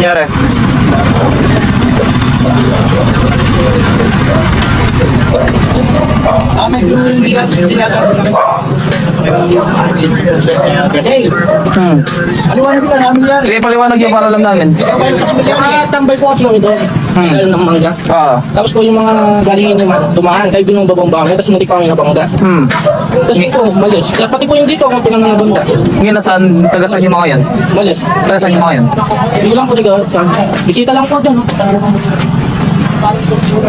nangyari? Sige, paliwanag yung para alam namin. Tambay po ako ito. Galing ng mangga. Tapos po yung mga galing dumaan, kayo binong babang-bang, tapos muntik pa kami nabangga. Tapos po, malis. Pati po yung dito, kung pinanganabangga. Ngayon, taga saan yung mga yan? Malis. Taga saan yung mga yan? Hindi ko lang po bisita lang po dyan.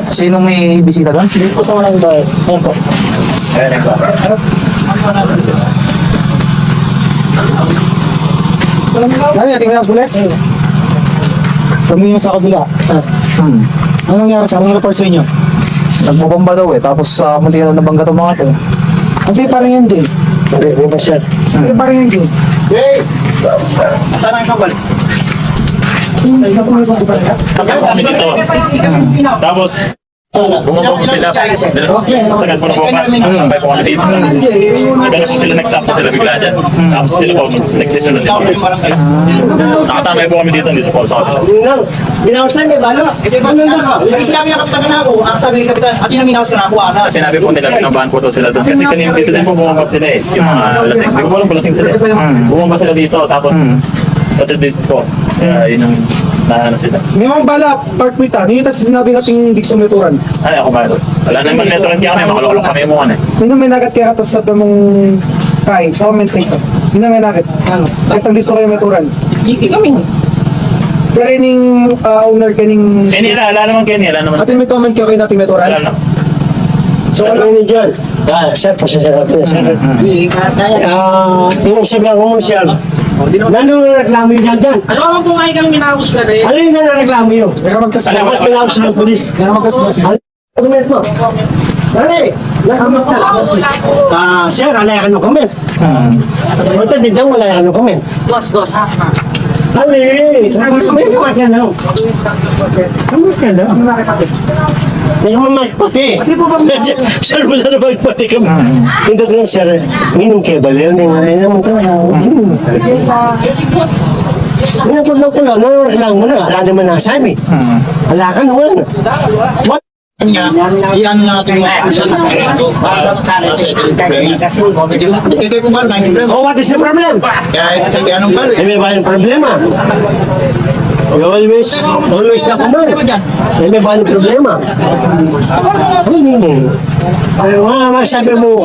Sino may bisita doon? Hindi po sa walang bahay. Ayan po. Ano yung tingnan ang pulis? Tumingin sa kabila. Anong nangyari sa mga report sa inyo? Nagbubomba daw eh, tapos munti na nabangga itong mga ito. Hindi pa rin yun din. Hindi pa siya. Hindi pa rin yun din. Hey! Saan ang kabal? Kami dito. Tapos, bumaba po sila. Sagad po na po ka. Tambay po kami dito. Nagano po sila, nag-stop po sila bigla dyan. Tapos sila po, nagsisunod din po. Nakatambay po kami dito po sa kapit. Binawas lang eh, balo. Ito ba nang naka? Kasi sinabi ng kapitan na ako, ang sabi ng kapitan, at inaminawas ko na ako, ana. Sinabi po nila, pinabahan po to sila doon. Kasi kanina dito din po bumaba sila eh. Yung mga lasing. Hindi ko po alam kung lasing sila eh. Bumaba sila dito, tapos pati dito po. Kaya yun ang nahanap sila. May mga bala, part mo ita. Ngayon tapos sinabi nating di sumituran. Ay, ako ba ito? Wala naman neto kaya kami, makalulong kami mo ano eh. Hindi may nagat kaya tapos sabi mong kay, comment dito. Hindi may nagat. Ano? Kahit ang gusto kayo maturan. Kami. Pero yung owner kaning... Kenny, wala naman Kenny, wala naman. Ate may comment kayo kayo nating maturan. Wala naman. So alam niyo dyan. Sir, pasasarap na sir. Yung sabi ako mo sir, nanong reklamo yun dyan? Ano naman po nga kang minawas na rin? Ano yung reklamo yun? Kaya magkasama. Dapat pinawag sa polis. Kaya magkasama. Comment mo. Dali! Sir, wala ka ng comment. Wala din daw, wala ka ng comment. Gos. Dali! Sabi ko, may kumat ka na. Kumat ka na. May kumat pati. Sir, wala na magpati ka. Hindi ko sir, minum kayo ba? Hindi naman ito. Pinapaglaw ko lang, lang mo na. Wala naman nasabi. Wala ka naman. Iyan natin yung kusan sa ito. Ito yung bal, Oh, what is the problem? kaya ito yung bal eh. May ba yung problema? Always na kuman. May ba yung problema? Ay, masabi mo,